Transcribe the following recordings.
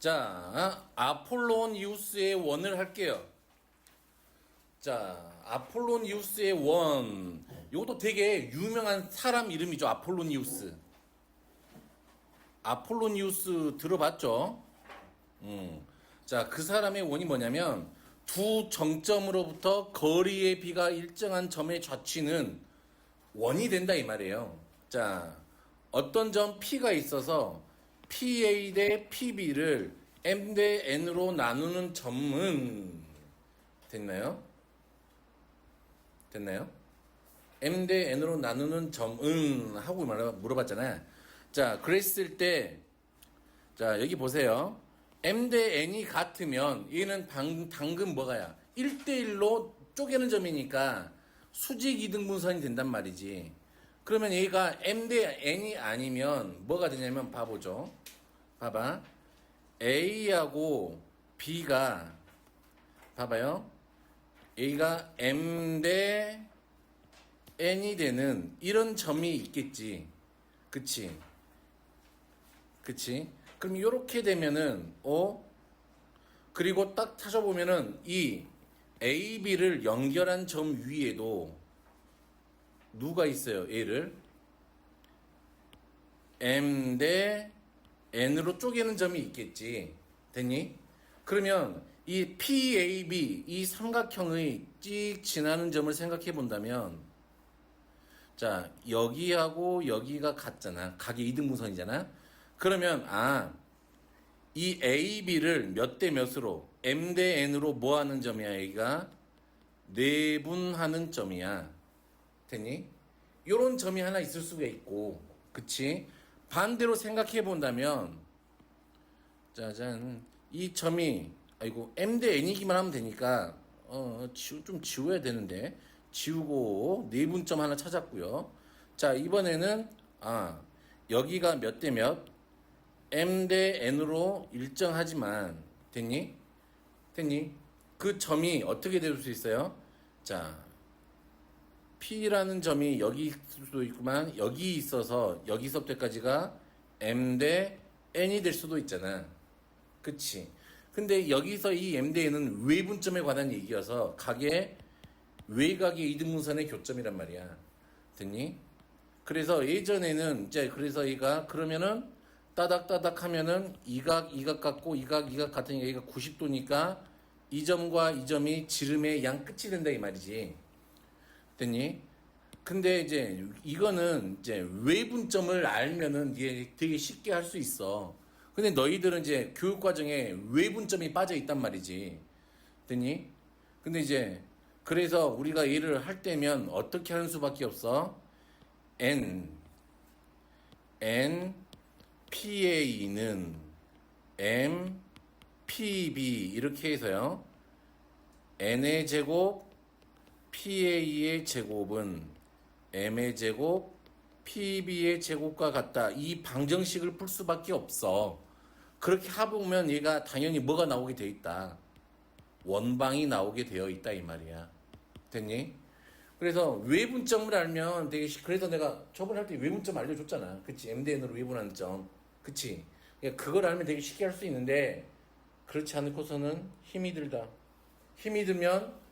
자, 아폴로니우스의 원을 할게요. 자, 아폴로니우스의 원. 이것도 되게 유명한 사람 이름이죠. 아폴로니우스. 아폴로니우스 들어봤죠? 자, 그 사람의 원이 뭐냐면 두 정점으로부터 거리의 비가 일정한 점의 좌치는 원이 된다 이 말이에요. 자, 어떤 점 P가 있어서 PA 대 PB를 M 대 N으로 나누는 점은 됐나요? 됐나요? M 대 N으로 나누는 점은 하고 물어봤잖아요. 자, 그랬을 때, 자, 여기 보세요. M 대 N이 같으면 얘는 방금 뭐가야? 1대1로 쪼개는 점이니까 수직 이등분선이 된단 말이지. 그러면 얘가 M 대 N이 아니면 뭐가 되냐면 봐보죠. 봐봐. A하고 B가 봐봐요. A가 M 대 N이 되는 이런 점이 있겠지. 그치? 그치? 그럼 이렇게 되면은 그리고 딱 찾아보면은 이 A, B를 연결한 점 위에도 누가 있어요? 얘를 M 대 N으로 쪼개는 점이 있겠지. 됐니? 그러면 이 PAB 이 삼각형의 찍 지나는 점을 생각해 본다면 자, 여기하고 여기가 같잖아. 각의 이등분선이잖아. 그러면 이 AB를 몇 대 몇으로 M 대 N으로 뭐 하는 점이야? 여기가 내분하는 점이야. 됐니? 요런 점이 하나 있을 수가 있고, 그치? 반대로 생각해 본다면, 짜잔, 이 점이, 아이고, M 대 N이기만 하면 되니까, 좀 지워야 되는데, 지우고, 내분점 하나 찾았고요. 자, 이번에는, 여기가 몇 대 몇? M 대 N으로 일정하지만, 됐니? 됐니? 그 점이 어떻게 될 수 있어요? 자, P라는 점이 여기 있을 수도 있구만. 여기 있어서 여기서부터까지가 M 대 N이 될 수도 있잖아. 그치? 근데 여기서 이 M 대 N은 외분점에 관한 얘기여서 각의 외곽의 이등분선의 교점이란 말이야. 됐니? 그래서 예전에는 이제 그래서 얘가 그러면은 따닥따닥 하면은 이각 같고 이각 같으니까 얘가 90도니까 이 점과 이 점이 지름의 양 끝이 된다 이 말이지. 됐니? 근데 이제 이거는 이제 외분점을 알면은 이게 되게 쉽게 할 수 있어. 근데 너희들은 이제 교육 과정에 외분점이 빠져 있단 말이지. 됐니? 근데 이제 그래서 우리가 얘를 할 때면 어떻게 하는 수밖에 없어? PA는 M, PB 이렇게 해서요. N의 제곱, PA의 제곱은 M의 제곱, PB의 제곱과 같다. 이 방정식을 풀 수밖에 없어. 그렇게 해보면 얘가 당연히 뭐가 나오게 돼 있다. 원방이 나오게 되어 있다 이 말이야. 됐니? 그래서 외분점을 알면 되게 그래서 내가 저번에 할 때 외분점 알려줬잖아. 그치? MDN으로 외분하는 점. 그치? 그러니까 그걸 알면 되게 쉽게 할 수 있는데 그렇지 않고서는 힘이 들다. 힘이 들면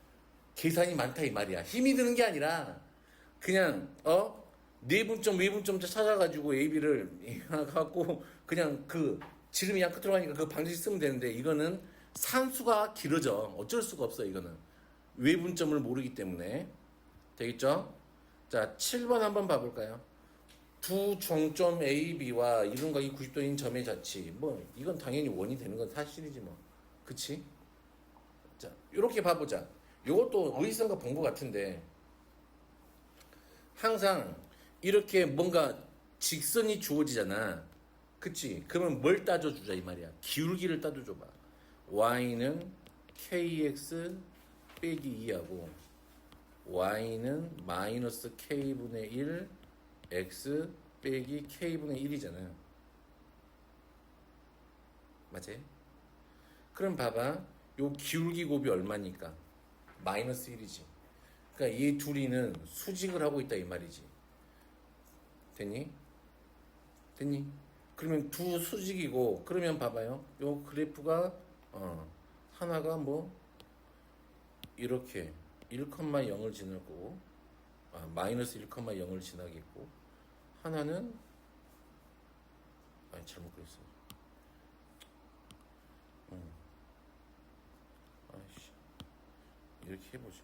계산이 많다 이 말이야. 힘이 드는 게 아니라 그냥 내분점 외분점 찾아가지고 AB를 갖고 그냥 그 지름이 양 끝으로 가니까 그 방정식 쓰면 되는데 이거는 산수가 길어져. 어쩔 수가 없어 이거는. 외분점을 모르기 때문에. 되겠죠? 자, 7번 한번 봐볼까요? 두 종점 A, B와 이등각이 90도인 점의 자치. 뭐 이건 당연히 원이 되는 건 사실이지 뭐. 그치? 자, 요렇게 봐보자. 요것도 어디선가 본 것 같은데 항상 이렇게 뭔가 직선이 주어지잖아. 그치? 그러면 뭘 따져주자 이 말이야. 기울기를 따져줘봐. Y는 KX 빼기 2하고 Y는 마이너스 K분의 1 X 빼기 K분의 1이잖아. 맞지? 그럼 봐봐. 요 기울기 곱이 얼마니까? 마이너스 1이지. 그러니까 이 둘이는 수직을 하고 있다 이 말이지. 됐니? 됐니? 그러면 두 수직이고, 그러면 봐봐요. 요 그래프가 하나가 뭐 이렇게 1,0을 지나고, 마이너스 1,0을 지나겠고, 하나는 잘못 그렸어. 아이씨, 이렇게 해보죠.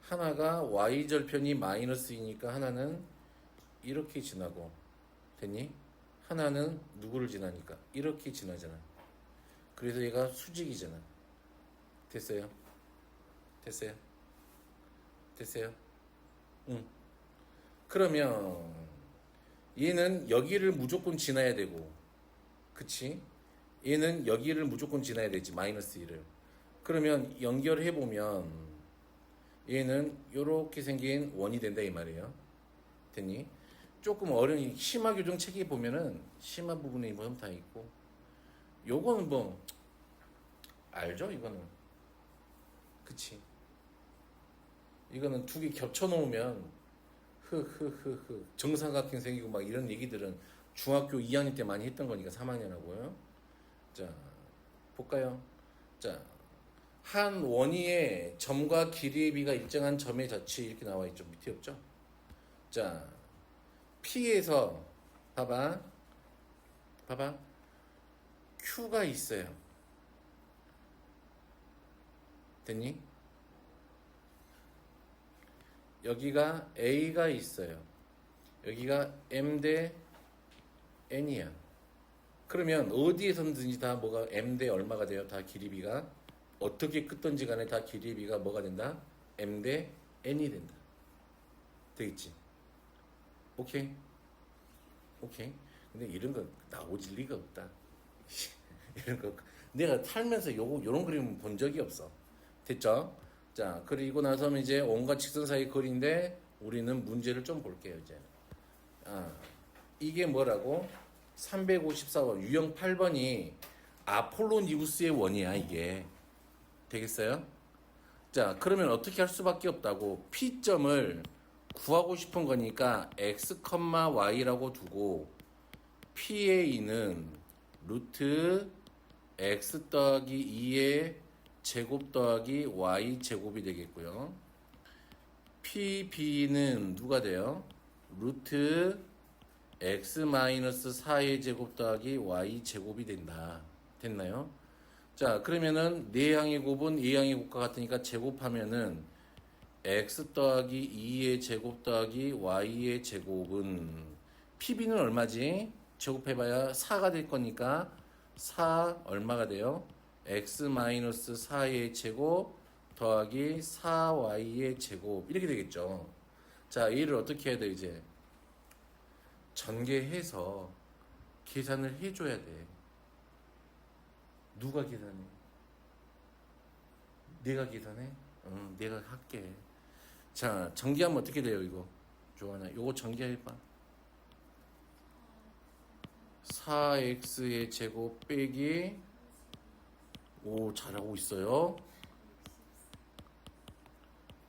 하나가 y절편이 마이너스이니까 하나는 이렇게 지나고, 됐니? 하나는 누구를 지나니까 이렇게 지나잖아. 그래서 얘가 수직이잖아. 됐어요? 됐어요? 됐어요? 응. 그러면 얘는 여기를 무조건 지나야 되고, 그치? 얘는 여기를 무조건 지나야 되지, 마이너스 1을. 그러면 연결해보면 얘는 이렇게 생긴 원이 된다 이 말이에요. 됐니? 조금 어려운 심화 교정 책에 보면은 심화 부분에 뭐 다 있고, 요거는 뭐 알죠? 이거는, 그치? 이거는 두 개 겹쳐 놓으면 정사각형 생기고 막 이런 얘기들은 중학교 2학년 때 많이 했던 거니까 3학년하고요. 자, 볼까요? 자, 한 원위의 점과 길이의 비가 일정한 점의 자치 이렇게 나와 있죠. 밑에 없죠? 자, P에서 봐봐. Q가 있어요. 됐니? 여기가 A가 있어요. 여기가 M 대 N이야. 그러면 어디에서든지 다 뭐가 M 대 얼마가 돼요? 다 길이비가 어떻게 끄던지 간에 다 길이비가 뭐가 된다? M 대 N이 된다. 되겠지? 오케이? 오케이? 근데 이런 거 나오질 리가 없다. 이런 거 내가 살면서 요런 그림 본 적이 없어. 됐죠? 자, 그리고 나서는 이제 원과 직선 사이 거리인데 우리는 문제를 좀 볼게요, 이제. 이게 뭐라고? 354원, 유형 8번이 아폴로니우스의 원이야, 이게. 되겠어요? 자, 그러면 어떻게 할 수밖에 없다고? P점을 구하고 싶은 거니까 x, y라고 두고 PA는 루트 x 더하기 2의 제곱 더하기 y 제곱이 되겠고요. PB는 누가 돼요? 루트 x 마이너스 4의 제곱 더하기 y 제곱이 된다. 됐나요? 자, 그러면은 내항의 곱은 이항의 곱과 같으니까 제곱하면은 x 더하기 2의 제곱 더하기 y의 제곱은 PB는 얼마지? 제곱해봐야 4가 될 거니까 4 얼마가 돼요? x 마이너스 4의 제곱 더하기 4y의 제곱 이렇게 되겠죠. 자, 얘를 어떻게 해야 돼 이제? 전개해서 계산을 해줘야 돼. 누가 계산해? 내가 계산해? 응, 내가 할게. 자, 전개하면 어떻게 돼요 이거? 조하나, 요거 전개해봐. 4x의 제곱 빼기, 오 잘하고 있어요.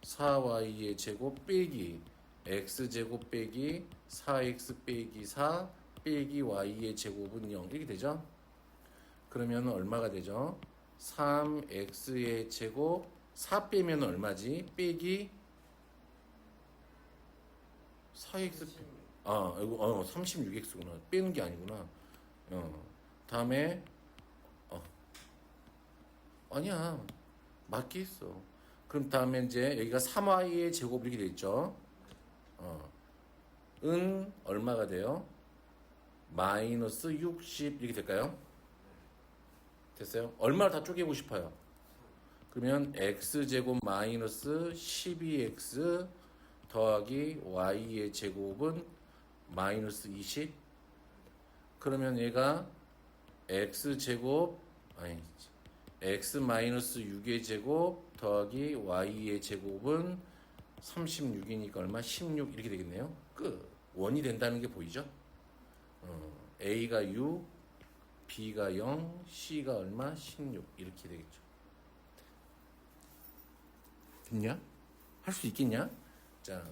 4y의 제곱 빼기 x제곱 빼기 4x 빼기 4 빼기 y의 제곱은 0 이렇게 되죠. 그러면 얼마가 되죠? 3x의 제곱 4 빼면 얼마지? 빼기 4x 이거 36x구나. 빼는 게 아니구나. 다음에 아니야. 맞게 했어. 그럼 다음에 이제 여기가 3y의 제곱 이렇게 돼 있죠. 은 얼마가 돼요? 마이너스 60 이렇게 될까요? 됐어요? 얼마를 다 쪼개고 싶어요? 그러면 x제곱 마이너스 12x 더하기 y의 제곱은 마이너스 20. 그러면 얘가 x제곱 x 마이너스 6의 제곱 더하기 y의 제곱은 36이니까 얼마? 16 이렇게 되겠네요. 끝. 원이 된다는 게 보이죠? a가 6, b가 0, c가 얼마? 16 이렇게 되겠죠. 됐냐? 할 수 있겠냐? 자,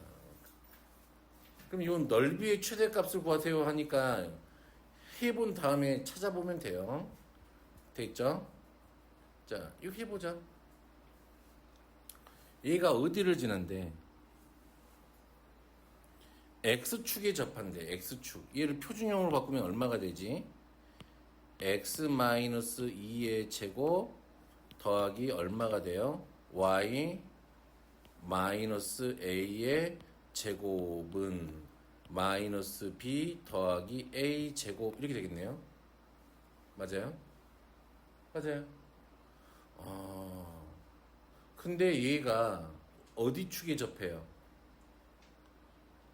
그럼 이건 넓이의 최대값을 구하세요 하니까 해본 다음에 찾아보면 돼요. 돼 있죠? 자, 이거 해보자. 얘가 어디를 지난대? X축에 접한대. X축. 얘를 표준형으로 바꾸면 얼마가 되지? X-2의 제곱 더하기 얼마가 돼요? Y 마이너스 A의 제곱은 마이너스 B 더하기 A 제곱 이렇게 되겠네요. 맞아요? 맞아요. 근데 얘가 어디 축에 접해요?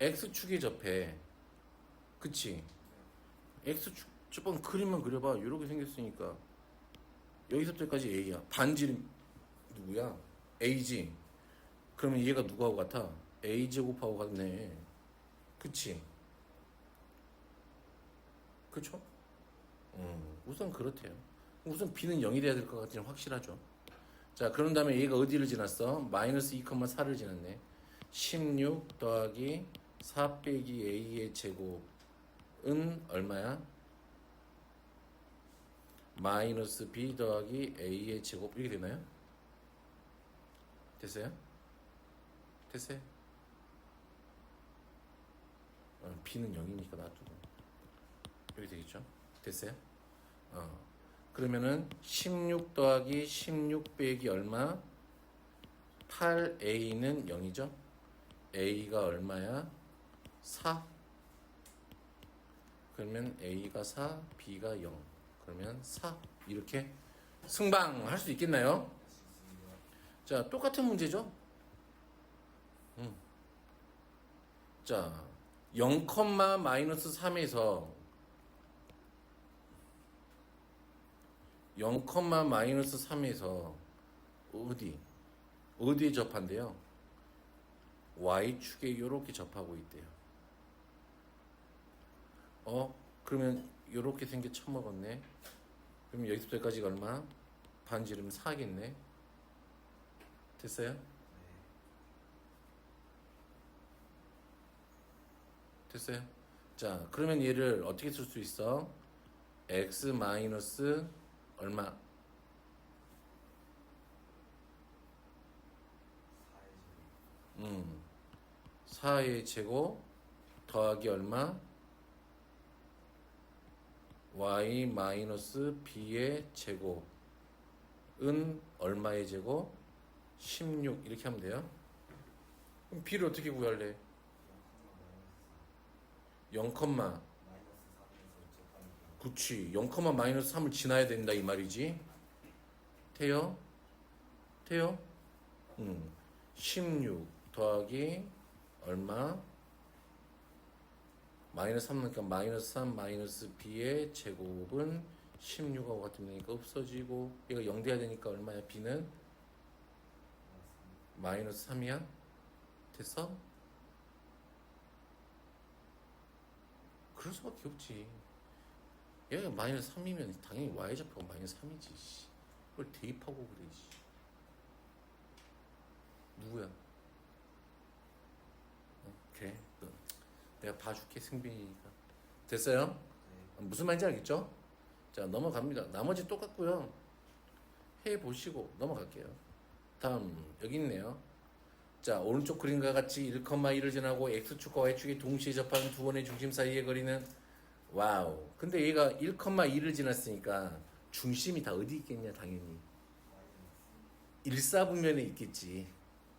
X축에 접해. 그치? X축, 저번 그림만 그려봐. 이렇게 생겼으니까. 여기서부터까지 A야. 반지름 누구야? A지. 그러면 얘가 누구하고 같아? A제곱하고 같네. 그치? 그쵸? 우선 그렇대요. 우선 B는 0이 돼야 될 것 같으니 확실하죠. 자, 그런 다음에 얘가 어디를 지났어? 마이너스 2,4를 지났네. 16 더하기 4 빼기 A의 제곱은 얼마야? 마이너스 B 더하기 A의 제곱 이렇게 되나요? 됐어요? 됐어요? B는 0이니까 놔두고 여기 되겠죠? 됐어요? 그러면은 16 더하기 16 빼기 얼마? 8A는 0이죠? A가 얼마야? 4. 그러면 A가 4, B가 0. 그러면 4. 이렇게 승방 할 수 있겠나요? 자, 똑같은 문제죠? 자, 0, 마이너스 3에서 0, 마이너스 3에서 어디에 접한대요? Y축에 이렇게 접하고 있대요. 그러면 이렇게 생겨 처먹었네. 그럼 여기서부터 여기까지가 얼마? 반지름 4겠네. 됐어요? 됐어요? 자, 그러면 얘를 어떻게 쓸 수 있어? X 마이너스 얼마? 4의 제곱 더하기 얼마? Y 마이너스 B의 제곱은 얼마의 제곱? 16 이렇게 하면 돼요. 그럼 B를 어떻게 구할래? 0, 그치 0, 마이너스 3을 지나야 된다 이 말이지. 돼요? 돼요? 16 더하기 얼마? 마이너스 3 넣으니까 마이너스 3 마이너스 B의 제곱은 16하고 같은 거니까 없어지고 얘가 0 돼야 되니까 얼마야? B는 마이너스 3이야? 됐어? 그럴 수밖에 없지. 얘가 마이너스 3이면 당연히 Y좌표가 마이너스 3이지. 그걸 대입하고 그래. 누구야? 그래. 내가 봐줄게 승빈이니까. 됐어요? 무슨 말인지 알겠죠? 자, 넘어갑니다. 나머지 똑같고요. 해보시고 넘어갈게요. 다음 여기 있네요. 자, 오른쪽 그림과 같이 1,1을 지나고 X축과 Y축이 동시에 접하는 두 원의 중심 사이의 거리는 와우. 근데 얘가 1,2를 지났으니까 중심이 다 어디 있겠냐 당연히 일사분면에 있겠지.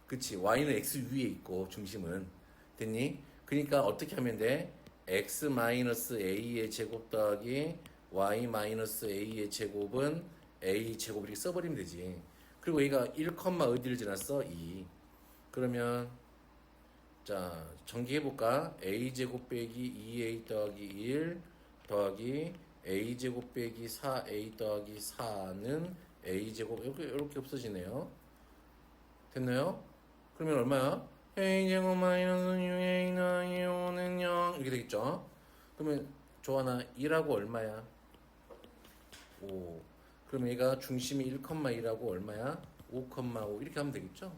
그치? Y는 X 위에 있고 중심은 됐니? 그러니까 어떻게 하면 돼? X 마이너스 A의 제곱 더하기 Y 마이너스 A의 제곱은 A 제곱 이렇게 써버리면 되지. 그리고 얘가 1, 어디를 지났어? 2. 그러면 자 전기해볼까? A 제곱 빼기 2A 더하기 1 더하기 A 제곱 빼기 4A 더하기 4는 A 제곱 이렇게 없어지네요. 됐나요? 그러면 얼마야? A 제곱 마이너스 6A 더하기 5는 0 이렇게 되겠죠? 그러면 조하나 2라고 얼마야? 5. 그럼 얘가 중심이 1,2라고 얼마야? 5,5 이렇게 하면 되겠죠?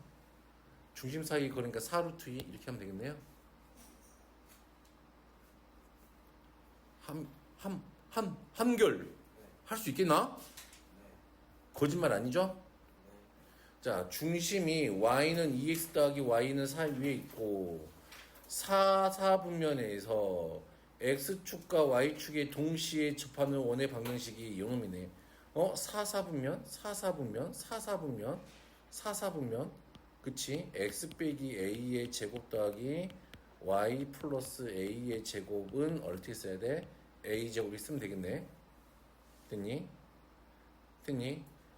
중심 사이 그러니까 4루트 2 이렇게 하면 되겠네요. 한결 할 수 있겠나? 거짓말 아니죠? 자, 중심이 y는 2x 더하기 y는 4 위에 있고 4분면에서 x축과 y축의 동시에 접하는 원의 방정식이 이놈이네. 4분면 그치? x 빼기 a의 제곱 더하기 y 플러스 a의 제곱은 어떻게 써야 돼? a 제곱이 쓰면 되겠네. 됐니?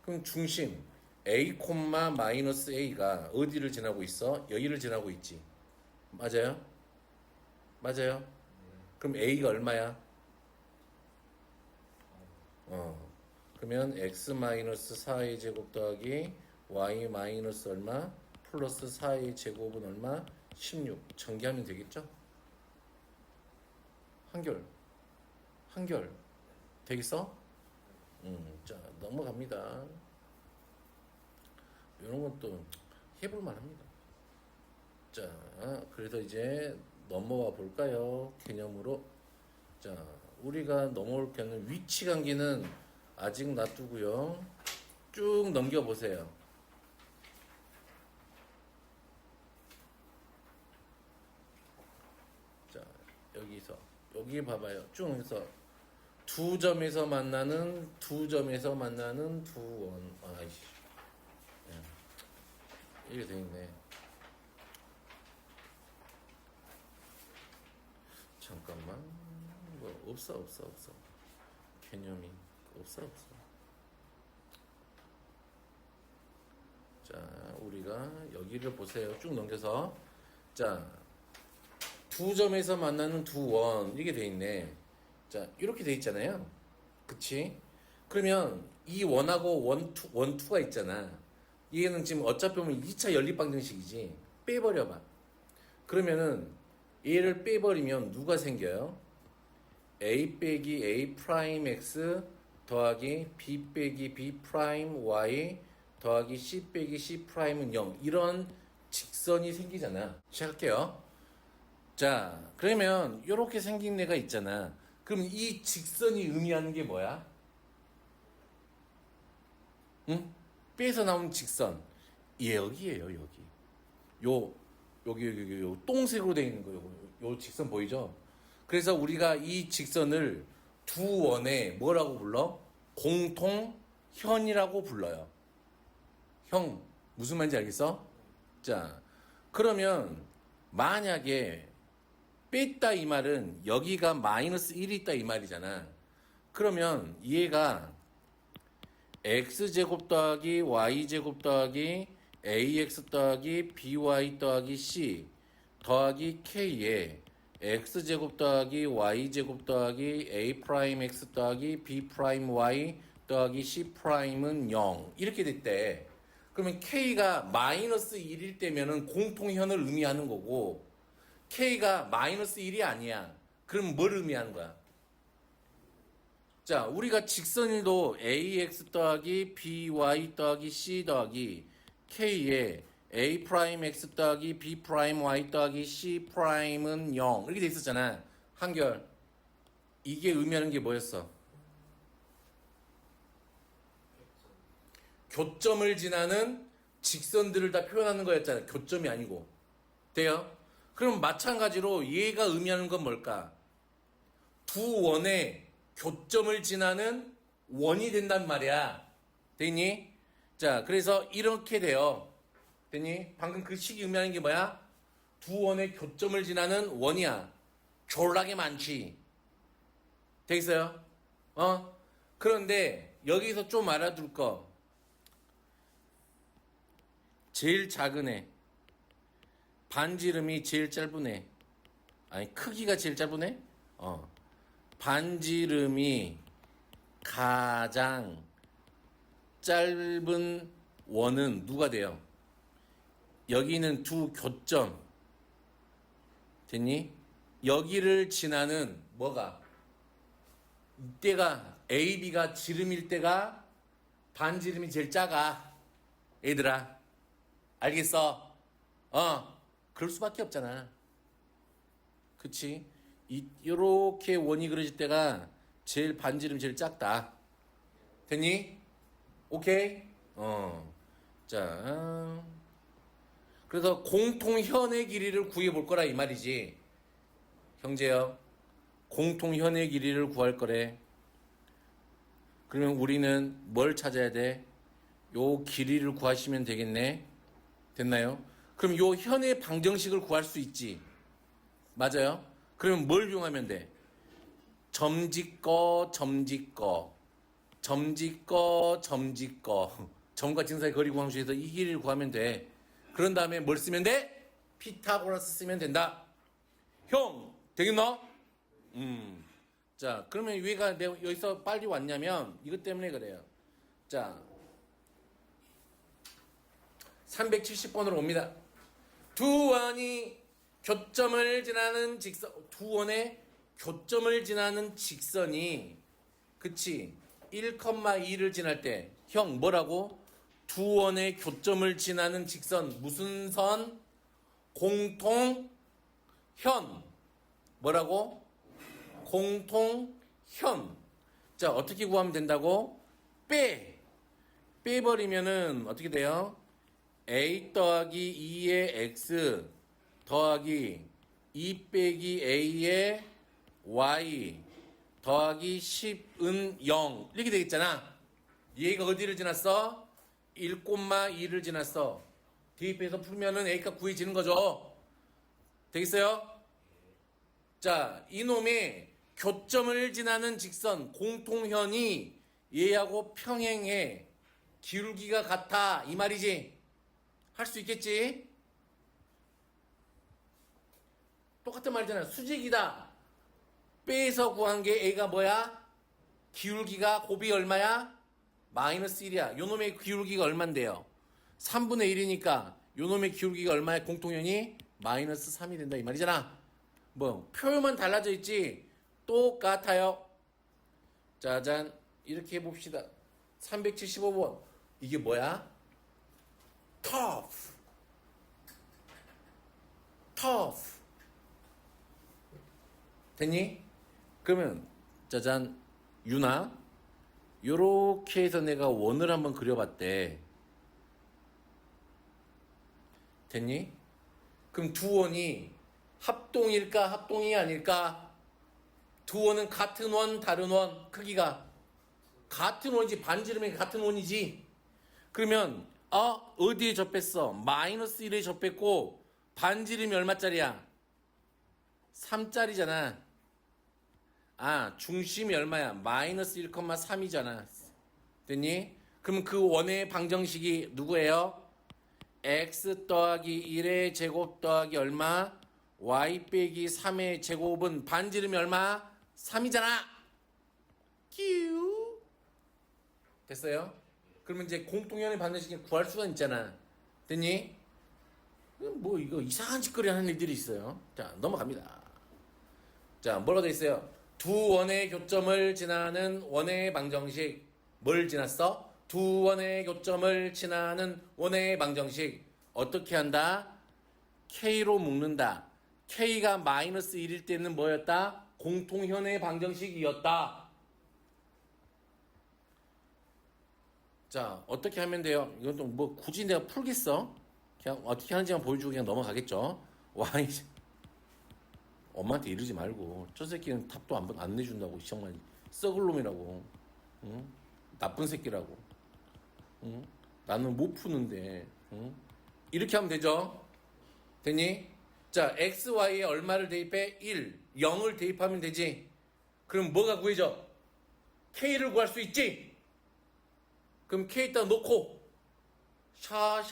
그럼 중심 a 콤마 마이너스 a가 어디를 지나고 있어? 여기를 지나고 있지. 맞아요? 그럼 a가 얼마야? 그러면 x 마이너스 4의 제곱 더하기 y 마이너스 얼마? 플러스 4의 제곱은 얼마? 16. 전개하면 되겠죠? 한결 되겠어? 자, 넘어갑니다. 이런 것도 해볼 만합니다. 자, 그래서 이제 넘어와 볼까요? 개념으로. 자, 우리가 넘어올 개는 위치 관계는 아직 놔두고요. 쭉 넘겨보세요. 자, 여기 봐봐요. 쭉 해서 두 점에서 만나는 두 원. 아이씨. 이게 돼 있네. 잠깐만. 뭐 없어. 개념이 없어. 자, 우리가 여기를 보세요. 쭉 넘겨서. 자, 두 점에서 만나는 두 원. 이게 돼 있네. 자, 이렇게 돼 있잖아요. 그치? 그러면 이 원하고 원투가 있잖아. 얘는 지금 어차피 보면 2차 연립방정식이지. 빼버려봐. 그러면은 얘를 빼버리면 누가 생겨요? a 빼기 a 프라임 x 더하기 b 빼기 b 프라임 y 더하기 c 빼기 c 프라임은 0. 이런 직선이 생기잖아. 시작할게요. 자, 그러면 이렇게 생긴 애가 있잖아. 그럼 이 직선이 의미하는 게 뭐야? 응? 빼서 나온 직선. 여기에요, 여기. 여기 똥색으로 되어 있는 거예요. 요 직선 보이죠? 그래서 우리가 이 직선을 두 원의 뭐라고 불러? 공통현이라고 불러요. 형, 무슨 말인지 알겠어? 자, 그러면 만약에 뺐다 이 말은 여기가 마이너스 1이 있다 이 말이잖아. 그러면 얘가 x제곱 더하기 y제곱 더하기 ax 더하기 by 더하기 c 더하기 k에 x제곱 더하기 y제곱 더하기 a 프라임 x 더하기 b 프라임 y 더하기 c 프라임은 0 이렇게 됐대. 그러면 k가 마이너스 1일 때면은 공통현을 의미하는 거고 k가 마이너스 1이 아니야. 그럼 뭘 의미하는 거야? 자, 우리가 직선일도 ax 더하기 by 더하기 c 더하기 k에 a 프라임 x 더하기 b 프라임 y 더하기 c 프라임은 0 이렇게 돼 있었잖아. 한결. 이게 의미하는 게 뭐였어? 교점을 지나는 직선들을 다 표현하는 거였잖아. 교점이 아니고. 돼요? 그럼 마찬가지로 얘가 의미하는 건 뭘까? 두 원의 교점을 지나는 원이 된단 말이야. 됐니? 자, 그래서 이렇게 돼요. 됐니? 방금 그 식이 의미하는 게 뭐야? 두 원의 교점을 지나는 원이야. 졸라게 많지. 되겠어요? 그런데 여기서 좀 알아둘 거. 제일 작은 애. 반지름이 제일 짧은 애. 아니, 크기가 제일 짧은 애? 반지름이 가장 짧은 원은 누가 돼요? 여기는 두 교점. 됐니? 여기를 지나는 뭐가? 이때가 AB가 지름일 때가 반지름이 제일 작아. 얘들아. 알겠어? 그럴 수밖에 없잖아. 그치? 요렇게 원이 그려질 때가 제일 반지름 제일 작다. 됐니? 오케이? 자, 그래서 공통현의 길이를 구해볼 거라 이 말이지. 형제요. 공통현의 길이를 구할 거래. 그러면 우리는 뭘 찾아야 돼? 요 길이를 구하시면 되겠네. 됐나요? 그럼 요 현의 방정식을 구할 수 있지. 맞아요? 그러면 뭘 이용하면 돼? 점짓거, 점짓거, 점짓거, 점짓거. 점과 진사의 거리 구함수에서 이 길이를 구하면 돼. 그런 다음에 뭘 쓰면 돼? 피타고라스 쓰면 된다. 형, 되겠나? 자, 그러면 위가 내가 여기서 빨리 왔냐면 이것 때문에 그래요. 자, 370번으로 옵니다. 두 원이 교점을 지나는 직선, 두 원의 교점을 지나는 직선이, 그치? 1,2를 지날 때, 형, 뭐라고? 두 원의 교점을 지나는 직선, 무슨 선? 공통현. 뭐라고? 공통현. 자, 어떻게 구하면 된다고? 빼버리면은 어떻게 돼요? a 더하기 2의 x 더하기 2 빼기 a의 y 더하기 10은 0 이렇게 되겠잖아. 얘가 어디를 지났어? 1,2를 지났어. 대입해서 풀면은 a가 구해지는 거죠. 되겠어요? 자, 이놈의 교점을 지나는 직선 공통현이 얘하고 평행해. 기울기가 같아 이 말이지. 할 수 있겠지? 똑같은 말이잖아. 수직이다. 빼서 구한 게 A가 뭐야? 기울기가 곱이 얼마야? 마이너스 1이야. 요놈의 기울기가 얼만데요? 3분의 1이니까 요놈의 기울기가 얼마야? 공통현이? 마이너스 3이 된다 이 말이잖아. 뭐 표현만 달라져 있지 똑같아요. 짜잔. 이렇게 해봅시다. 375번. 이게 뭐야? tough. 됐니? 그러면 짜잔 유나 요렇게 해서 내가 원을 한번 그려봤대. 됐니? 그럼 두 원이 합동일까 합동이 아닐까? 두 원은 같은 원 다른 원 크기가 같은 원이지. 반지름이 같은 원이지. 그러면 어디에 접했어? 마이너스 1에 접했고 반지름이 얼마짜리야? 3짜리잖아. 중심이 얼마야? 마이너스 1,3이잖아. 됐니? 그럼 그 원의 방정식이 누구예요? x 더하기 1의 제곱 더하기 얼마? y 빼기 3의 제곱은 반지름이 얼마? 3이잖아. 끼우. 됐어요? 그러면 이제 공통현의 방정식을 구할 수가 있잖아. 됐니? 뭐 이거 이상한 짓거리 하는 일들이 있어요. 자, 넘어갑니다. 자, 뭐라고 돼 있어요? 두 원의 교점을 지나는 원의 방정식. 뭘 지났어? 두 원의 교점을 지나는 원의 방정식. 어떻게 한다? K로 묶는다. K가 마이너스 1일 때는 뭐였다? 공통현의 방정식이었다. 자, 어떻게 하면 돼요? 이건 또 뭐 굳이 내가 풀겠어? 그냥 어떻게 하는지만 보여주고 그냥 넘어가겠죠? Y 엄마한테 이러지 말고 저 새끼는 탑도 안 내준다고. 정말 썩을 놈이라고. 응? 나쁜 새끼라고. 응? 나는 못 푸는데. 응? 이렇게 하면 되죠? 됐니? 자, x, y에 얼마를 대입해? 1, 0을 대입하면 되지. 그럼 뭐가 구해져? k를 구할 수 있지? 그럼 k에다 놓고 샤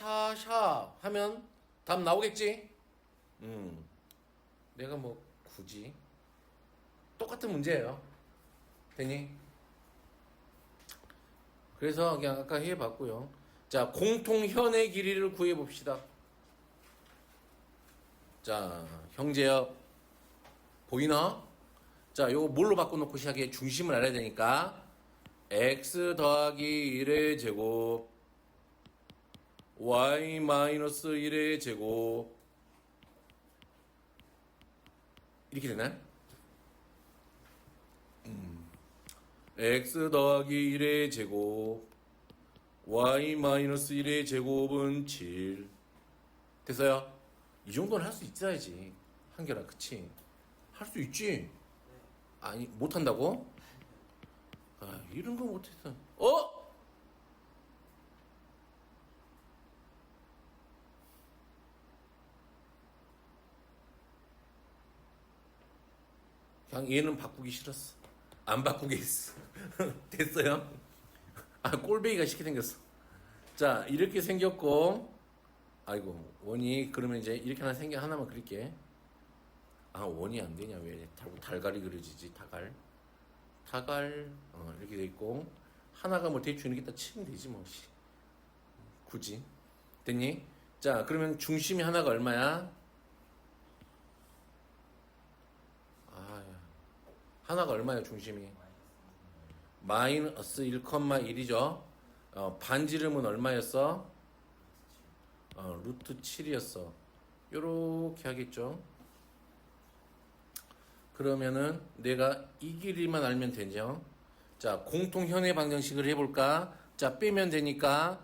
하면 답 나오겠지? 내가 뭐 굳이 똑같은 문제예요. 되니? 그래서 그냥 아까 해봤고요. 자, 공통현의 길이를 구해봅시다. 자, 형제요. 보이나? 자, 요거 뭘로 바꿔놓고 시작해? 중심을 알아야 되니까 x 더하기 1의 제곱 y 마이너스 1의 제곱 이렇게 되나? x 더하기 1의 제곱 y 마이너스 1의 제곱은 7. 됐어요? 이 정도는 할 수 있어야지. 한결아, 그치? 할 수 있지? 아니, 못한다고? 아, 이런 거 못했어. 어? 그냥 얘는 바꾸기 싫었어. 안 바꾸겠어. 됐어요? 아, 꼴배기가 쉽게 생겼어. 자, 이렇게 생겼고, 아이고, 원이, 그러면 이제 이렇게 하나만 그릴게. 아, 원이 안 되냐, 왜? 달걀이 그려지지, 다갈, 이렇게 돼 있고, 하나가 뭐 대충 이렇게 딱 치면 되지, 뭐, 씨. 굳이. 됐니? 자, 그러면 중심이 하나가 얼마야? 아, 하나가 얼마야, 중심이? 마이너스 1,1이죠? 반지름은 얼마였어? 루트 7이었어. 요렇게 하겠죠? 그러면은 내가 이 길이만 알면 되죠? 자, 공통현의 방정식을 해볼까? 자, 빼면 되니까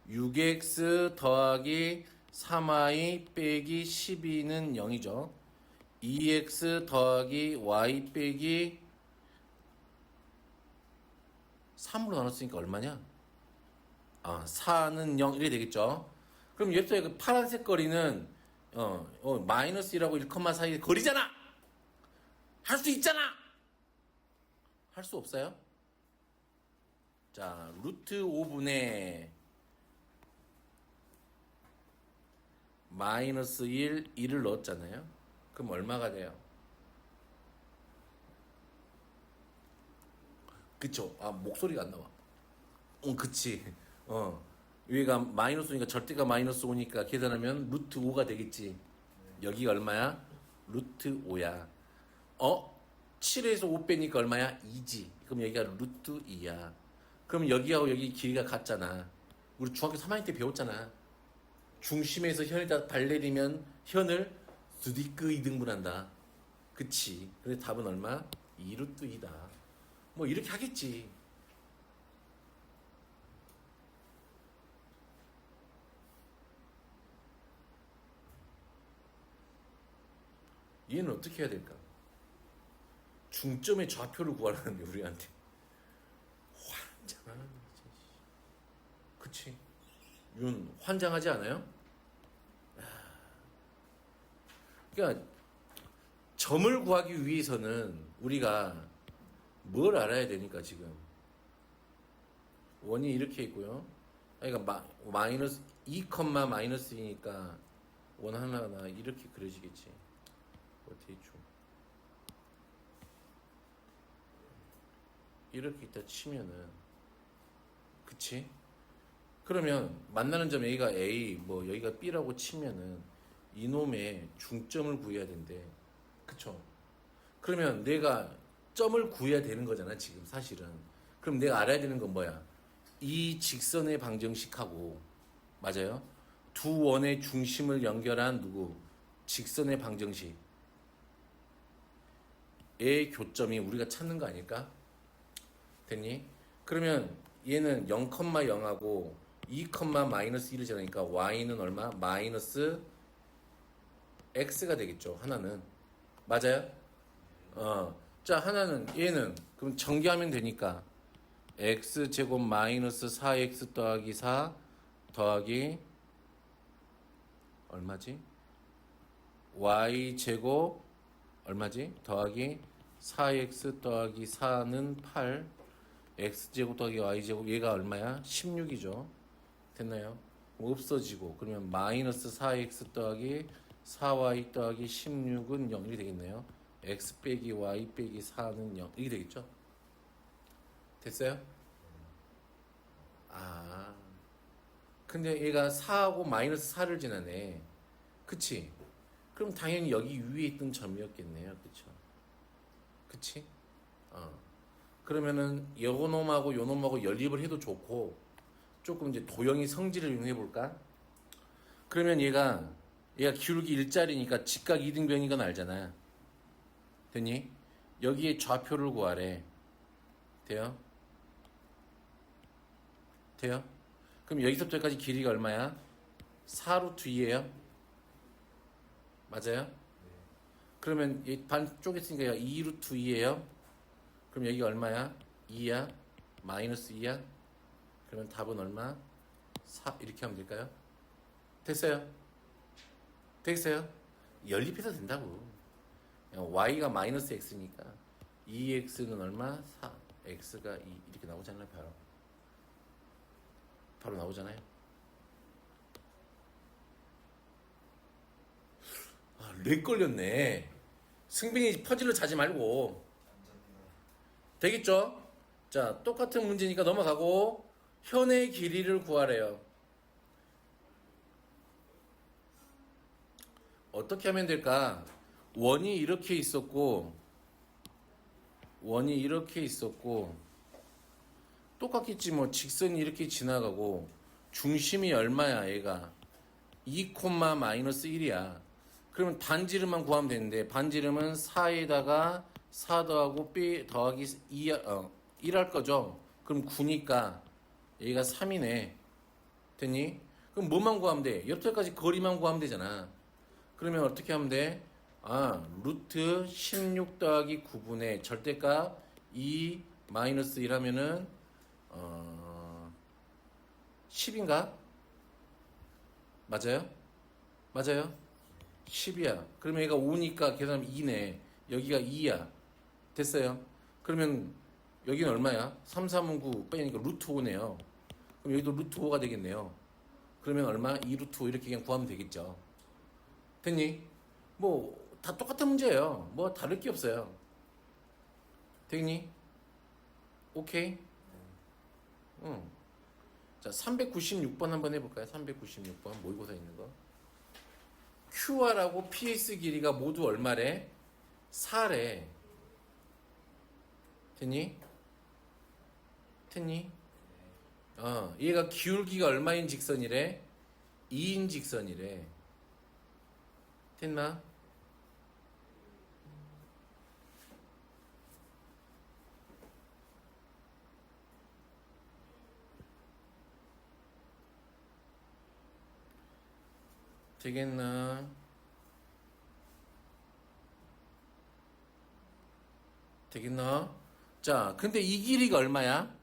6x 더하기 3y 빼기 12는 0이죠. 2x 더하기 y 빼기 3으로 나눴으니까 얼마냐? 4는 0 이렇게 되겠죠. 그럼 옆에 그 파란색 거리는 마이너스 1하고 1, 사이 거리잖아. 할 수 있잖아. 할 수 없어요? 자, 루트 5분의 마이너스 1을 넣었잖아요. 그럼 얼마가 돼요? 그쵸? 목소리가 안 나와. 그치. 위가 마이너스 오니까 절대가 마이너스 오니까 계산하면 루트 5가 되겠지. 여기가 얼마야? 루트 5야. 7에서 5 빼니까 얼마야? 2지. 그럼 여기가 루트 2야. 그럼 여기하고 여기 길이가 같잖아. 우리 중학교 3학년 때 배웠잖아. 중심에서 현에다 발 내리면 현을 수디크 2등분한다. 그치. 그래서 답은 얼마? 2루트 2다. 뭐 이렇게 하겠지. 얘는 어떻게 해야 될까? 중점의 좌표를 구하라는데 우리한테 환장하는 거지. 그치? 윤 환장하지 않아요? 그러니까 점을 구하기 위해서는 우리가 뭘 알아야 되니까 지금 원이 이렇게 있고요. 그러니까 마이너스 2, 마이너스 2니까 원 하나가 이렇게 그려지겠지. 대충 이렇게 있다 치면은 그치? 그러면 만나는 점 A가 A 뭐 여기가 B라고 치면은 이놈의 중점을 구해야 된대. 그쵸? 그러면 내가 점을 구해야 되는 거잖아 지금 사실은. 그럼 내가 알아야 되는 건 뭐야? 이 직선의 방정식하고 맞아요? 두 원의 중심을 연결한 누구? 직선의 방정식 의 교점이 우리가 찾는 거 아닐까? 됐니? 그러면 얘는 0,0하고 2, 마이너스 1을 지나니까 y는 얼마? 마이너스 x가 되겠죠. 하나는. 맞아요? 자, 하나는 얘는 그럼 전개하면 되니까 x제곱 마이너스 4x 더하기 4 더하기 얼마지? y제곱 얼마지? 더하기 4x 더하기 4는 8 x제곱 더하기 y제곱 얘가 얼마야? 16이죠. 됐나요? 없어지고 그러면 마이너스 4x 더하기 4y 더하기 16은 0이 되겠네요. x 빼기 y 빼기 4는 0 이게 되겠죠? 됐어요? 근데 얘가 4하고 마이너스 4를 지나네. 그치? 그럼 당연히 여기 위에 있던 점이었겠네요. 그쵸? 그치? 그러면은 요놈하고 요놈하고 연립을 해도 좋고 조금 이제 도형이 성질을 이용해 볼까? 그러면 얘가 기울기 일자리니까 직각 이등변인 건 알잖아. 됐니? 여기에 좌표를 구하래. 돼요? 돼요? 그럼 여기서부터 여기까지 길이가 얼마야? 4 루트 2예요? 맞아요? 그러면 이 반 쪼갰으니까 2 루트 2예요? 그럼 여기가 얼마야? 2야? 마이너스 2야? 그러면 답은 얼마? 4 이렇게 하면 될까요? 됐어요? 됐어요? 연립해서 된다고. y가 마이너스 x니까 2x는 얼마? 4 x가 2 이렇게 나오잖아요. 바로 나오잖아요. 렉 걸렸네. 승빈이 퍼즐로 자지 말고. 되겠죠? 자, 똑같은 문제니까 넘어가고 현의 길이를 구하래요. 어떻게 하면 될까? 원이 이렇게 있었고 똑같겠지 뭐. 직선이 이렇게 지나가고 중심이 얼마야 얘가? 2, 마이너스 1이야. 그러면 반지름만 구하면 되는데 반지름은 4에다가 4 더하고 B 더하기 1 할 거죠. 그럼 9니까 여기가 3이네. 됐니? 그럼 뭐만 구하면 돼? 옆에까지 거리만 구하면 되잖아. 그러면 어떻게 하면 돼? 루트 16 더하기 9분의 절대값 2 마이너스 1 하면은 10인가? 맞아요? 맞아요? 10이야. 그러면 얘가 5니까 계산하면 2네. 여기가 2야. 됐어요? 그러면 여기는 얼마야? 3, 3은 9 빼니까 루트 5네요. 그럼 여기도 루트 5가 되겠네요. 그러면 얼마? 2 루트 5 이렇게 그냥 구하면 되겠죠. 됐니? 뭐 다 똑같은 문제예요. 뭐 다를 게 없어요. 됐니? 오케이? 응. 자, 396번 한번 해볼까요? 396번 모의고사 있는 거. QR하고 PS 길이가 모두 얼마래? 4래. 됐니? 됐니? 얘가 기울기가 얼마인 직선이래? 2인 직선이래. 됐나? 되겠나? 되겠나? 자, 근데 이 길이가 얼마야?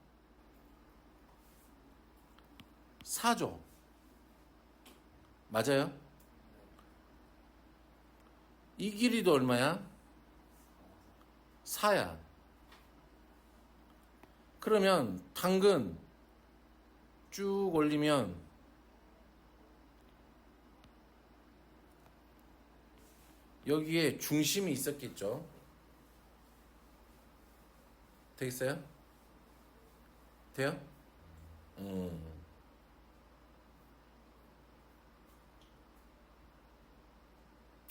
4죠. 맞아요? 이 길이도 얼마야? 4야. 그러면 당근 쭉 올리면 여기에 중심이 있었겠죠. 되겠어요? 돼요?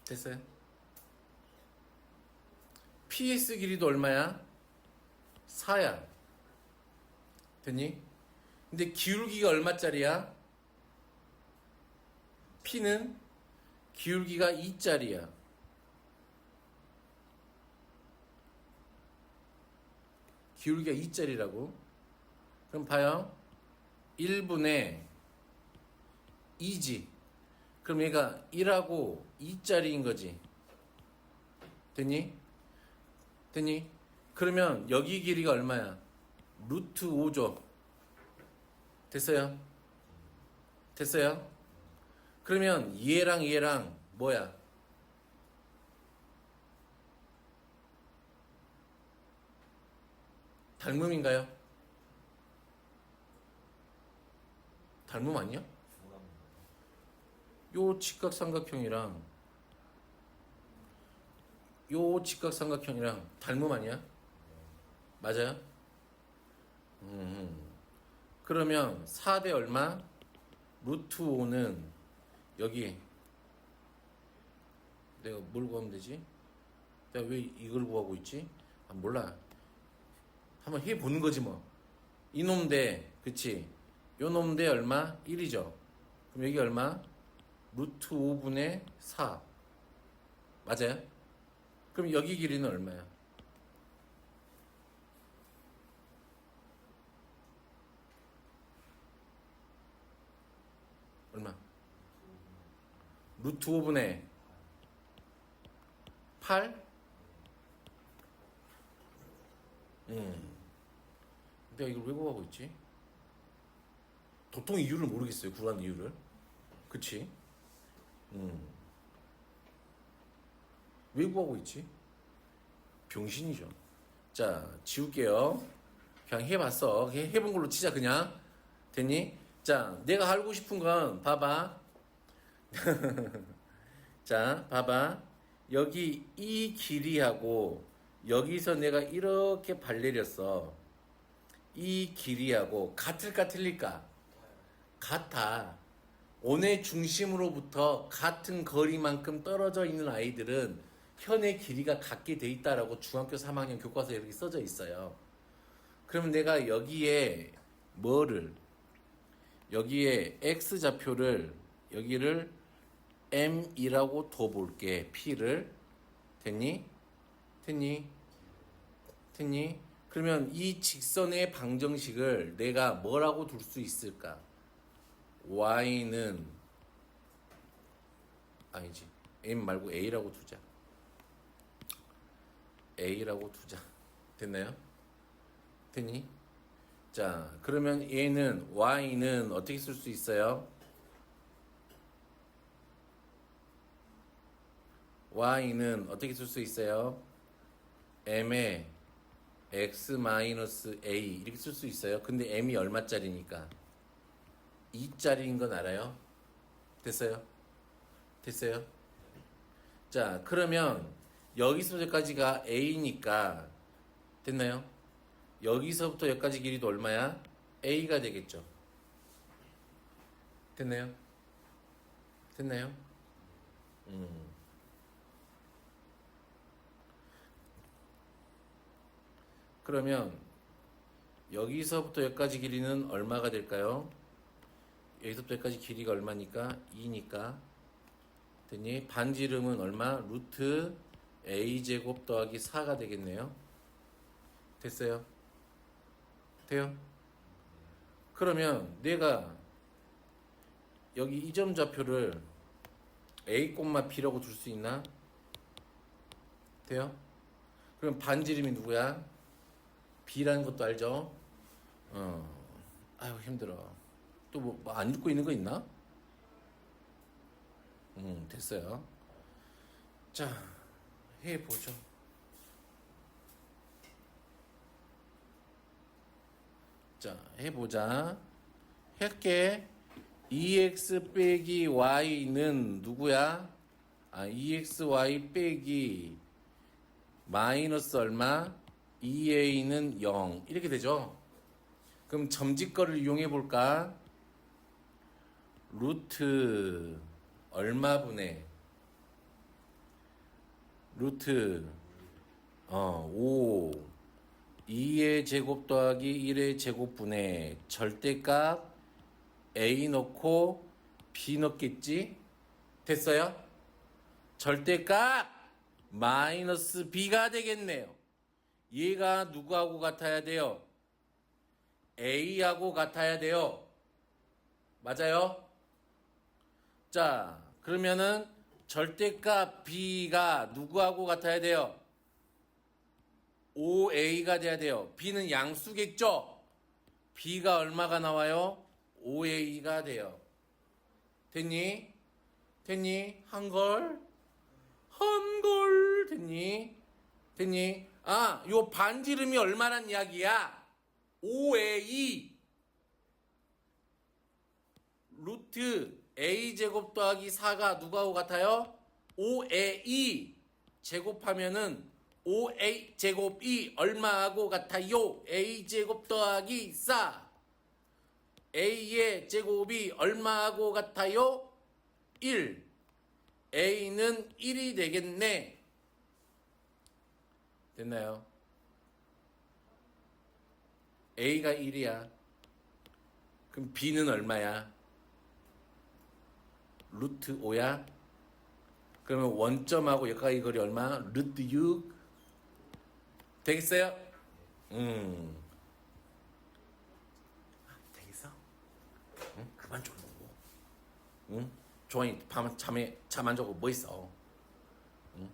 됐어요? PS 길이도 얼마야? 4야. 됐니? 근데 기울기가 얼마짜리야? P는 기울기가 2짜리야. 기울기가 2짜리라고. 그럼 봐요. 1분의 2지. 그럼 얘가 1하고 2짜리인 거지. 됐니? 됐니? 그러면 여기 길이가 얼마야? 루트 5죠. 됐어요? 됐어요? 그러면 얘랑 뭐야? 닮음인가요? 닮음 아니야? 요 직각삼각형이랑 요 직각삼각형이랑 닮음 아니야? 맞아요? 그러면 4대 얼마? 루트 5는 여기 내가 뭘 구하면 되지? 내가 왜 이걸 구하고 있지? 몰라. 한번 해보는 거지 뭐. 이놈 대 그치? 요놈 대 얼마? 1이죠. 그럼 여기 얼마? 루트 5분의 4 맞아요? 그럼 여기 길이는 얼마야? 루트 5분의 8? 내가 이걸 왜 구하고 있지? 도통 이유를 모르겠어요. 구한 이유를. 그치? 왜 구하고 있지? 병신이죠. 자, 지울게요. 그냥 해봤어. 그냥 해본 걸로 치자, 그냥. 됐니? 자, 내가 알고 싶은 건, 봐봐. 자, 봐봐. 여기 이 길이하고, 여기서 내가 이렇게 발 내렸어. 이 길이하고, 같을까, 틀릴까? 같아. 원의 중심으로부터 같은 거리만큼 떨어져 있는 아이들은 현의 길이가 같게 돼 있다라고 중학교 3학년 교과서에 이렇게 써져 있어요. 그러면 내가 여기에 뭐를, 여기에 x좌표를, 여기를 m이라고 둬볼게. p를. 됐니? 됐니? 됐니? 그러면 이 직선의 방정식을 내가 뭐라고 둘 수 있을까? y는 아니지, m 말고 a라고 두자. a라고 두자. 됐나요? 됐니? 자, 그러면 얘는 y는 어떻게 쓸 수 있어요? y는 어떻게 쓸 수 있어요? m에 x 마이너스 a 이렇게 쓸 수 있어요. 근데 m이 얼마짜리니까? 2짜리인 건 알아요? 됐어요? 됐어요? 자, 그러면 여기서부터 여기까지가 a니까 됐나요? 여기서부터 여기까지 길이도 얼마야? a가 되겠죠. 됐나요? 됐나요? 그러면 여기서부터 여기까지 길이는 얼마가 될까요? 여기서부터 여기까지 길이가 얼마니까? 2니까. 됐니? 반지름은 얼마? 루트 a제곱 더하기 4가 되겠네요. 됐어요? 돼요? 그러면 내가 여기 이 점 좌표를 a, b라고 둘 수 있나? 돼요? 그럼 반지름이 누구야? b라는 것도 알죠? 아유 힘들어. 또 뭐 안 읽고 있는 거 있나? 됐어요. 자, 해보죠. 자, 해보자. 할게. 2x 빼기 y는 누구야? 아, 2xy 빼기 마이너스 얼마? 2a는 0. 이렇게 되죠? 그럼 점집거를 이용해 볼까? 루트 얼마분의 루트 5 2의 제곱 더하기 1의 제곱분의 절대값 a 넣고 b 넣겠지? 됐어요? 절대값 마이너스 b가 되겠네요. 얘가 누구하고 같아야 돼요? a하고 같아야 돼요. 맞아요? 자, 그러면은 절대값 b가 누구하고 같아야 돼요? 5a가 돼야 돼요. b는 양수겠죠? b가 얼마가 나와요? 5a가 돼요. 됐니? 됐니? 한걸? 한걸? 됐니? 됐니? 아, 요 반지름이 얼마란 이야기야? 5a 루트 a제곱 더하기 4가 누구하고 같아요? 5a 제곱하면은 5a 제곱이 얼마하고 같아요? a제곱 더하기 4 a의 제곱이 얼마하고 같아요? 1 a는 1이 되겠네. 됐나요? a가 1이야. 그럼 b는 얼마야? 루트 5야? 그러면 원점하고 여기까지 거리 얼마? 루트 6 되겠어요? 되겠어? 응? 그만 좀 보고. 응? 조항이 잠 안 자고 뭐 있어? 응?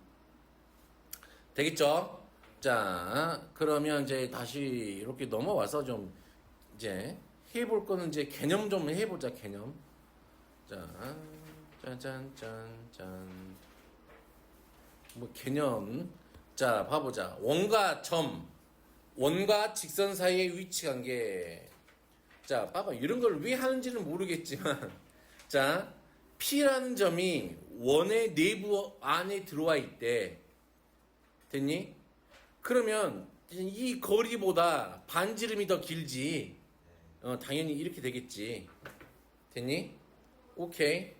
되겠죠? 자, 그러면 이제 다시 이렇게 넘어와서 좀 이제 해볼 거는 이제 개념 좀 해보자, 개념. 자, 짠짠짠짠. 뭐 개념. 자, 봐보자. 원과 직선 사이의 위치 관계. 자, 봐봐. 이런 걸 왜 하는지는 모르겠지만, 자, P라는 점이 원의 내부 안에 들어와 있대. 됐니? 그러면 이 거리보다 반지름이 더 길지. 당연히 이렇게 되겠지. 됐니? 오케이.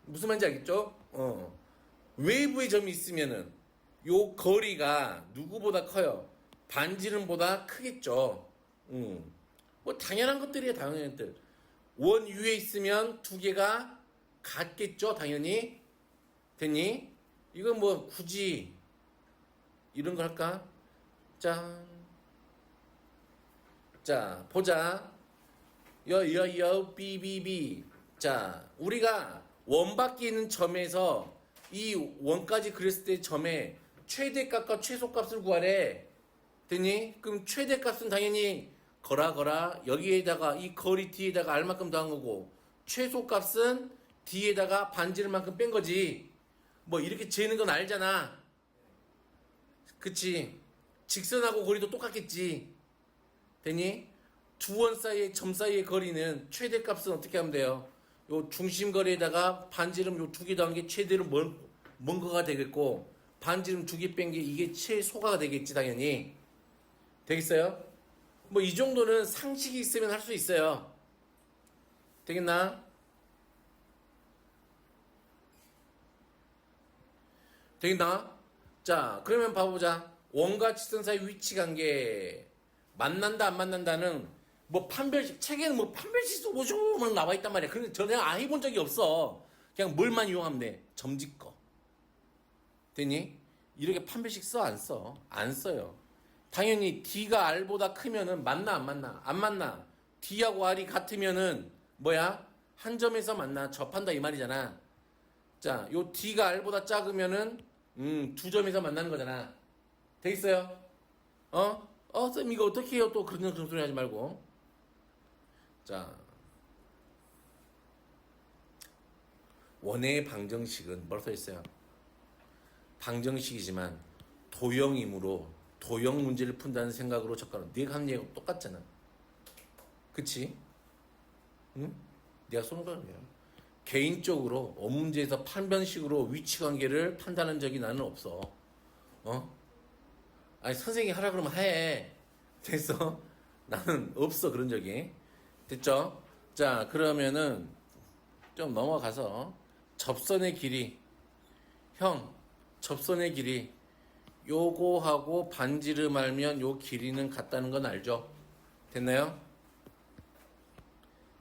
무슨 말인지 알겠죠? 외부의 점이 있으면은 요 거리가 누구보다 커요. 반지름보다 크겠죠. 뭐 당연한 것들이에요. 당연한 것들. 원 위에 있으면 두 개가 같겠죠. 당연히. 됐니? 이건 뭐 굳이 이런 거 할까? 짠. 자, 보자. 삐삐삐. 자, 우리가 원 밖에 있는 점에서 이 원까지 그렸을 때 점의 최대값과 최소값을 구하래. 됐니? 그럼 최대값은 당연히 거라 여기에다가 이 거리 뒤에다가 알만큼 더한 거고, 최소값은 뒤에다가 반지름만큼 뺀 거지. 뭐 이렇게 재는 건 알잖아. 그치? 직선하고 거리도 똑같겠지. 됐니? 두 원 사이의 점 사이의 거리는 최대값은 어떻게 하면 돼요? 요 중심 거리에다가 반지름 요 두 개 더한 게 최대로 먼 거가 되겠고, 반지름 두 개 뺀 게 이게 최소가 되겠지. 당연히. 되겠어요? 뭐 이 정도는 상식이 있으면 할 수 있어요. 되겠나? 되겠나? 자, 그러면 봐보자. 원과 직선 사이 위치 관계. 만난다 안 만난다는 뭐 판별식, 책에는 뭐 판별식 오죽만 나와 있단 말이야. 그런데 저 내가 해본 적이 없어. 그냥 뭘만 이용하면 돼. 점짓거. 되니? 이렇게 판별식 써 안 써? 안 써요. 당연히 D가 R보다 크면은 만나 안 만나? 안 만나. D하고 R이 같으면은 뭐야? 한 점에서 만나. 접한다 이 말이잖아. 자, 요 D가 R보다 작으면은 두 점에서 만나는 거잖아. 되겠어요? 쌤 이거 어떻게 해요? 또 그런 소리 하지 말고. 자, 원의 방정식은 뭐라고 써있어요? 방정식이지만 도형이므로 도형 문제를 푼다는 생각으로 접근하는. 네가 하는 얘기가 똑같잖아. 그치? 응? 내가 쏘는 거야. 개인적으로 문제에서 판별식으로 위치관계를 판단한 적이 나는 없어. 아니 선생님이 하라 그러면 해. 됐어? 나는 없어 그런 적이. 됐죠? 자, 그러면은 좀 넘어가서 접선의 길이. 형, 접선의 길이 요거하고 반지름 알면 요 길이는 같다는 건 알죠? 됐나요?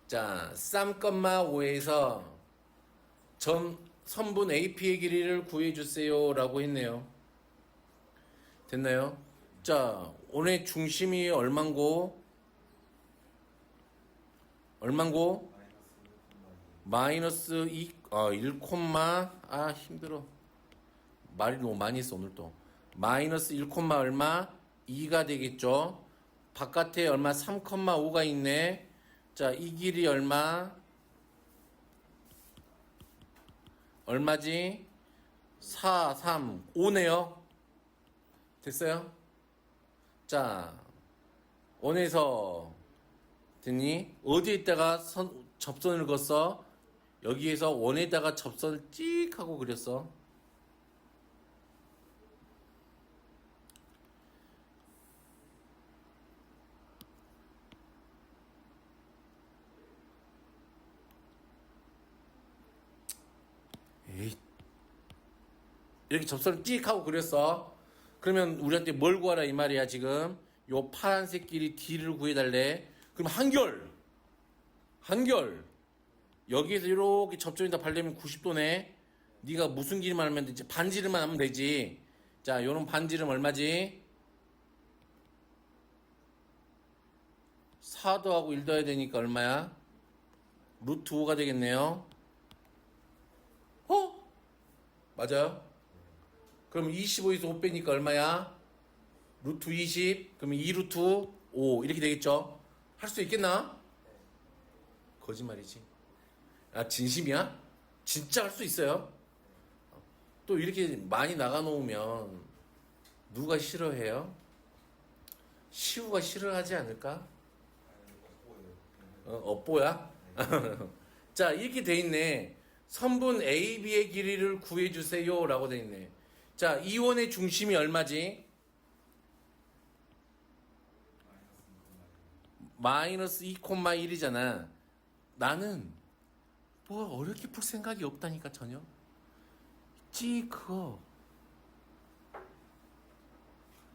자, 쌈,5에서 선분 AP의 길이를 구해주세요 라고 했네요. 됐나요? 자, 오늘 중심이 얼만고? 마이너스 1, 힘들어. 말이 너무 많이 했어, 오늘 또. 마이너스 1, 얼마? 2가 되겠죠? 바깥에 얼마? 3,5가 있네. 자, 이 길이 얼마? 얼마지? 4, 3, 5네요. 됐어요? 자, 원에서 됐니? 어디에다가 접선을 그었어? 여기에서 원에다가 접선을 찍 하고 그렸어. 에이. 이렇게 접선을 찍 하고 그렸어. 그러면 우리한테 뭘 구하라 이 말이야 지금. 요 파란색 길이 D를 구해달래. 그럼 한결 여기에서 이렇게 접점에다 발리면 90도네. 네가 무슨 길이만 하면 되지? 반지름만 하면 되지. 자, 요런 반지름 얼마지? 4 더하고 1 더해야 되니까 얼마야? 루트 5가 되겠네요. 맞아요? 그럼 25에서 5 빼니까 얼마야? 루트 20, 그러면 2 루트 5 이렇게 되겠죠? 할 수 있겠나? 거짓말이지. 아, 진심이야? 진짜 할 수 있어요? 또 이렇게 많이 나가 놓으면 누가 싫어해요? 시우가 싫어하지 않을까? 업보야? 자, 이렇게 돼 있네. 선분 AB의 길이를 구해주세요 라고 돼 있네. 자, 이원의 중심이 얼마지? 마이너스 2,1이잖아. 나는 뭐 어렵게 풀 생각이 없다니까 전혀. 그거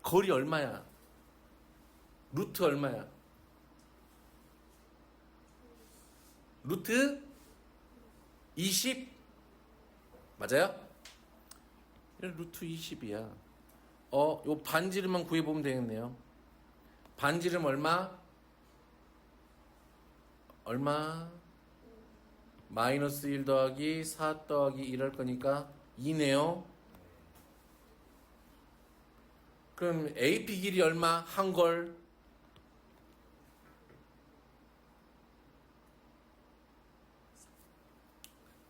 거리 얼마야? 루트 얼마야? 루트 20? 맞아요? 루트 20이야. 요 반지름만 구해보면 되겠네요. 반지름 얼마? 마이너스 1 더하기 4 더하기 1 할 거니까 2네요. 그럼 AP 길이 얼마? 한걸.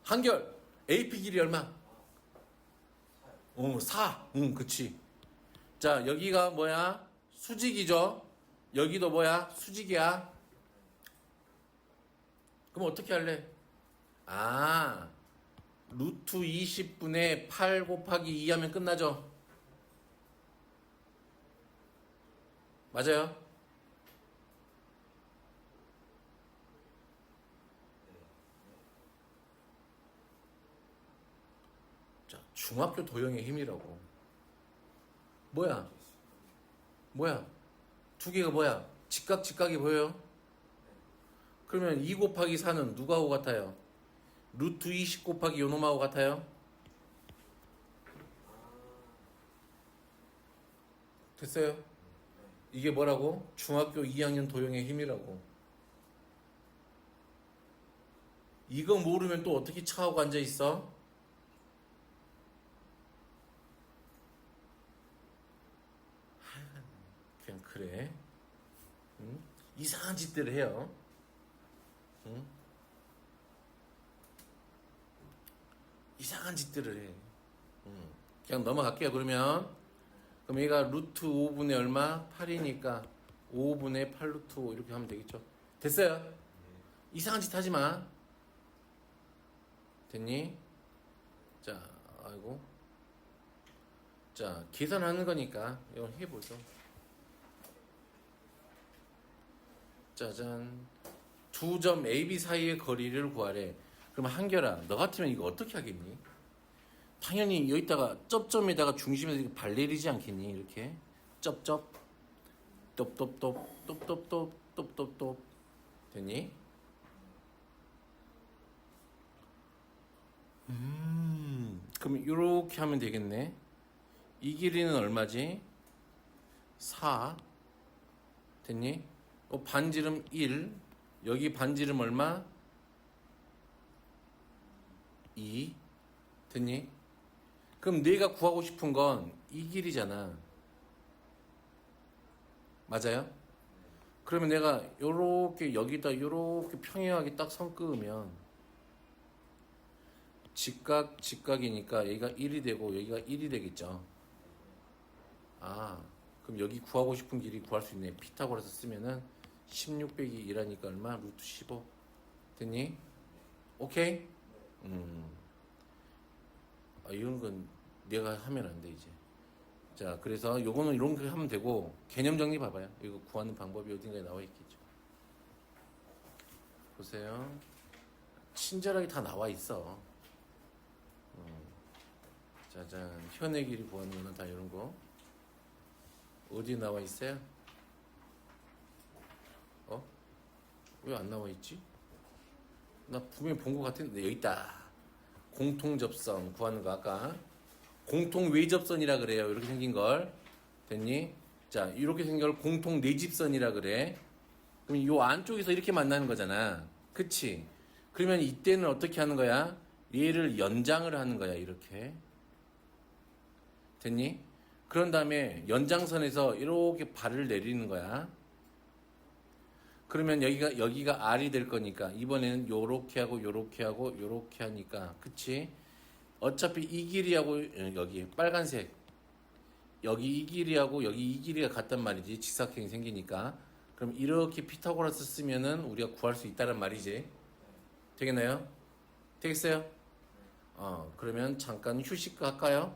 한결. AP 길이 얼마? 4. 그치. 자, 여기가 뭐야? 수직이죠? 여기도 뭐야? 수직이야. 그럼 어떻게 할래? 루트 20분의 8 곱하기 2 하면 끝나죠? 맞아요? 자, 중학교 도형의 힘이라고. 뭐야? 두 개가 뭐야? 직각이 보여요? 그러면 2 곱하기 4는 누가하고 같아요? 루트 20 곱하기 요놈하고 같아요? 됐어요? 이게 뭐라고? 중학교 2학년 도형의 힘이라고. 이거 모르면 또 어떻게 차하고 앉아있어? 그냥 그래. 응? 이상한 짓들을 해요. 응? 이상한 짓들을 해. 응. 그냥 넘어갈게요. 그럼 얘가 루트 5분의 얼마? 8이니까 5분의 8 루트 5 이렇게 하면 되겠죠. 됐어요? 이상한 짓 하지 마. 됐니? 자, 아이고. 자, 계산하는 거니까 이건 해보죠. 짜잔. 두 점 AB 사이의 거리를 구하래. 그럼 한결아, 너 같으면 이거 어떻게 하겠니? 당연히 여기다가 쩝점에다가 중심에서 이렇게 발 내리지 않겠니? 이렇게 쩝쩝 똑똑똑 됐니? 그럼 이렇게 하면 되겠네. 이 길이는 얼마지? 4 됐니? 반지름 1 여기 반지름 얼마? 2 됐니? 그럼 내가 구하고 싶은 건 이 길이잖아. 맞아요? 그러면 내가 요렇게 여기다 요렇게 평행하게 딱 선 그으면 직각이니까 여기가 1이 되고 여기가 1이 되겠죠. 그럼 여기 구하고 싶은 길이 구할 수 있네. 피타고라스 쓰면은 16 빼기 2라니까 얼마? 루트 15 됐니? 오케이? 이런 건 내가 하면 안 돼 이제. 자, 그래서 요거는 이렇게 하면 되고 개념 정리 봐봐요. 이거 구하는 방법이 어딘가에 나와 있겠죠. 보세요. 친절하게 다 나와 있어. 짜잔. 현의 길이 구하는 거는 다 이런 거. 어디 나와 있어요? 왜 안 나와 있지? 나 분명히 본 것 같은데 여기 있다. 공통 접선 구하는 거 아까 공통 외접선이라 그래요. 이렇게 생긴 걸 됐니? 자, 이렇게 생긴 걸 공통 내집선이라 그래. 그럼 이 안쪽에서 이렇게 만나는 거잖아. 그치? 그러면 이때는 어떻게 하는 거야? 얘를 연장을 하는 거야. 이렇게 됐니? 그런 다음에 연장선에서 이렇게 발을 내리는 거야. 그러면 여기가 R이 될 거니까 이번에는 요렇게 하고 요렇게 하고 요렇게 하니까 그치? 어차피 이 길이하고 여기 빨간색 여기 이 길이하고 여기 이 길이가 같단 말이지. 직사각형이 생기니까. 그럼 이렇게 피타고라스 쓰면은 우리가 구할 수 있다는 말이지. 되겠나요? 되겠어요? 그러면 잠깐 휴식 할까요?